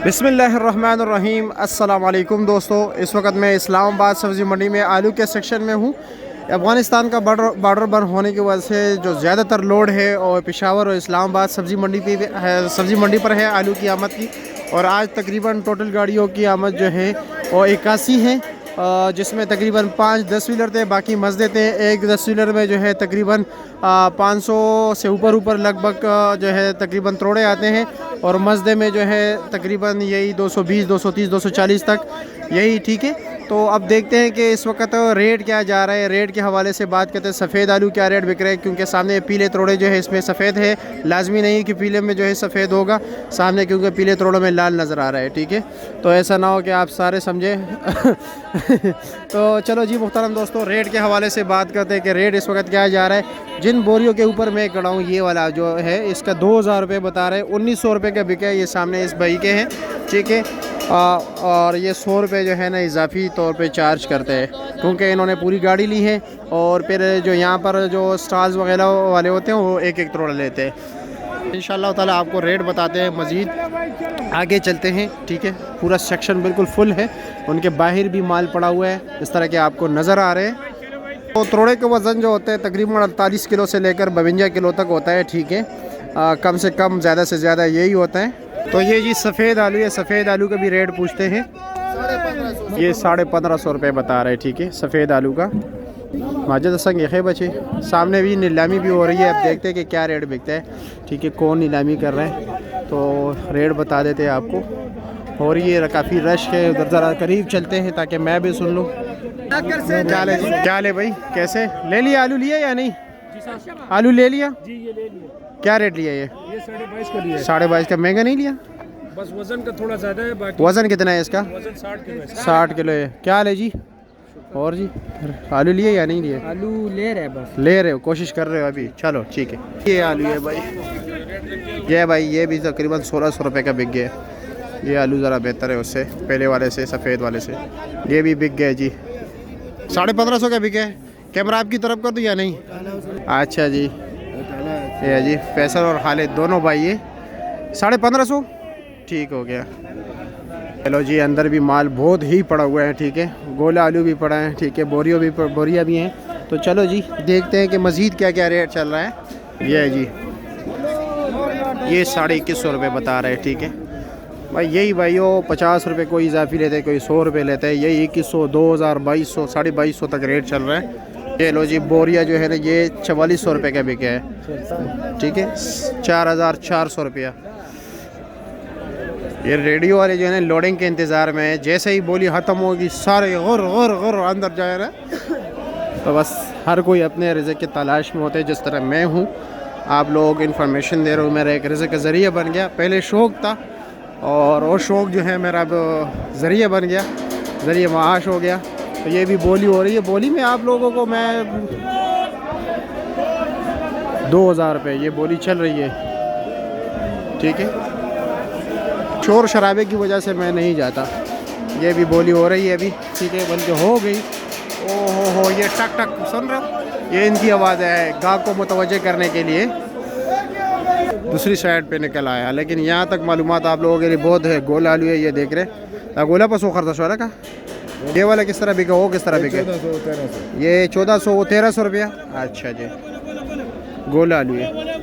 बिस्मिल्लाहिर्रहमानिर्रहीम। अस्सलाम वालेकुम दोस्तों, इस वक्त मैं इस्लामाबाद सब्ज़ी मंडी में आलू के सेक्शन में हूँ। अफ़गानिस्तान का बॉर्डर बंद होने की वजह से जो ज़्यादातर लोड है और पेशावर और इस्लामाबाद सब्ज़ी मंडी पे है, सब्ज़ी मंडी पर है आलू की आमद की। और आज तकरीबन टोटल गाड़ियों की आमद जो है वो 81 है, जिसमें तकरीबन 5 10 व्हीलर थे, बाकी मजदे थे। एक 10 व्हीलर में जो है तकरीबन 500 से ऊपर लगभग जो है तकरीबन तोड़े आते हैं, और मजदे में जो है तकरीबन यही 220 230 240 तक यही ठीक है। तो अब देखते हैं कि इस वक्त रेट क्या जा रहा है। रेट के हवाले से बात करते हैं। सफ़ेद आलू क्या रेट बिक रहे हैं, क्योंकि सामने पीले तोड़े जो है इसमें सफ़ेद है, लाजमी नहीं कि पीले में जो है सफ़ेद होगा सामने, क्योंकि पीले तोड़ों में लाल नज़र आ रहा है। ठीक है, तो ऐसा ना हो कि आप सारे समझे तो चलो जी मुहतरम दोस्तों, रेट के हवाले से बात करते हैं कि रेट इस वक्त क्या जा रहा है। जिन बोरियों के ऊपर मैं खड़ा हूँ, ये वाला जो है इसका 2000 रुपये बता रहे हैं। 1900 रुपये का बिका है, ये सामने इस भाई के हैं। ठीक है, और ये 100 रुपये जो है ना इजाफी तौर पे चार्ज करते हैं, क्योंकि इन्होंने पूरी गाड़ी ली है। और फिर जो यहाँ पर जो स्टॉल्स वगैरह वाले होते हैं वो एक एक तोड़ा लेते हैं। इंशाअल्लाह ताला आपको रेट बताते हैं, मज़ीद आगे चलते हैं। ठीक है, पूरा सेक्शन बिल्कुल फुल है, उनके बाहर भी माल पड़ा हुआ है इस तरह के आपको नज़र आ रहे हैं। तो तोड़े के वज़न जो होते हैं तकरीबन 48 किलो से लेकर 52 किलो तक होता है। ठीक है, कम से कम ज़्यादा से ज़्यादा यही होता है। तो ये जी सफ़ेद आलू है, सफ़ेद आलू का भी रेट पूछते हैं। ये 1550 रुपये बता रहे हैं। ठीक है, सफ़ेद आलू का माजद संग है बचे। सामने भी नीलामी भी हो रही है, अब देखते हैं कि क्या रेट बिकता है। ठीक है, कौन नीलामी कर रहे हैं तो रेट बता देते हैं आपको। और ये काफ़ी रश है, उधर ज़रा करीब चलते हैं ताकि मैं भी सुन लूँ। क्या ले भाई, कैसे ले लिया? आलू लिया या नहीं? आलू ले लिया जी, ये ले लिया। क्या रेट लिया? ये 22.5 का लिया। 22.5 का। महंगा नहीं लिया? बस वजन का थोड़ा ज़्यादा है, बाकी वज़न कितना है इसका? वजन 60 किलो है। 60 किलो है। क्या ले जी? और जी आलू लिए या नहीं लिए? आलू ले रहे हैं, बस ले रहे हो, कोशिश कर रहे हो अभी? चलो ठीक है। ये आलू है भाई, ये भाई ये भी तकरीबन 1600 रुपये का बिक गया। ये आलू ज़रा बेहतर है उससे, पहले वाले से, सफ़ेद वाले से। ये भी बिक गया जी, 1550 का बिक है। कैमरा आपकी तरफ कर दूँ या नहीं? अच्छा जी, ये जी फैसल और खालिद दोनों भाई ये 1550 ठीक हो गया। चलो जी, अंदर भी माल बहुत ही पड़ा हुआ है। ठीक है, गोला आलू भी पड़ा है। ठीक है, बोरियाँ भी हैं। तो चलो जी देखते हैं कि मज़ीद क्या क्या रेट चल रहा है। ये है जी, ये 2150 रुपये बता रहे हैं। ठीक है भाई, यही भाई वो 50 रुपये कोई इजाफी लेते हैं, कोई 100 रुपये लेते हैं। यही 2100 2000 2200 2250 तक रेट चल रहा है। ये लो जी, बोरिया जो है ना ये 4400 रुपये का बिका है। ठीक है, 4400 रुपया। ये रेडियो वाले जो है ना लोडिंग के इंतज़ार में है, जैसे ही बोली ख़त्म होगी सारे गुर गुर गुर अंदर जाए ना। तो बस हर कोई अपने रिज़्क़ की तलाश में होते हैं, जिस तरह मैं हूँ। आप लोग इन्फॉर्मेशन दे रहे हो, मेरा एक रिज़्क़ का ज़रिया बन गया। पहले शौक़ था, और वो शौक़ जो है मेरा अब ज़रिया बन गया, ज़रिया माश हो गया। तो ये भी बोली हो रही है। बोली में आप लोगों को मैं 2000 रुपये ये बोली चल रही है। ठीक है, शोर शराबे की वजह से मैं नहीं जाता। ये भी बोली हो रही है अभी। ठीक है, बल्कि हो गई। ओ हो, ये टक टक सुन रहे हो? ये इनकी आवाज़ है गाहक को मुतवज्जे करने के लिए। दूसरी साइड पे निकल आया, लेकिन यहाँ तक मालूमात आप लोगों के लिए बहुत है। गोला आलू है, ये देख रहे। गोला पर 100 खर्चा वाला का ये वाला किस तरह बिका? वो किस तरह बिका? 1400 ये 1400 1300 रुपया। अच्छा जी, गोला आलू है।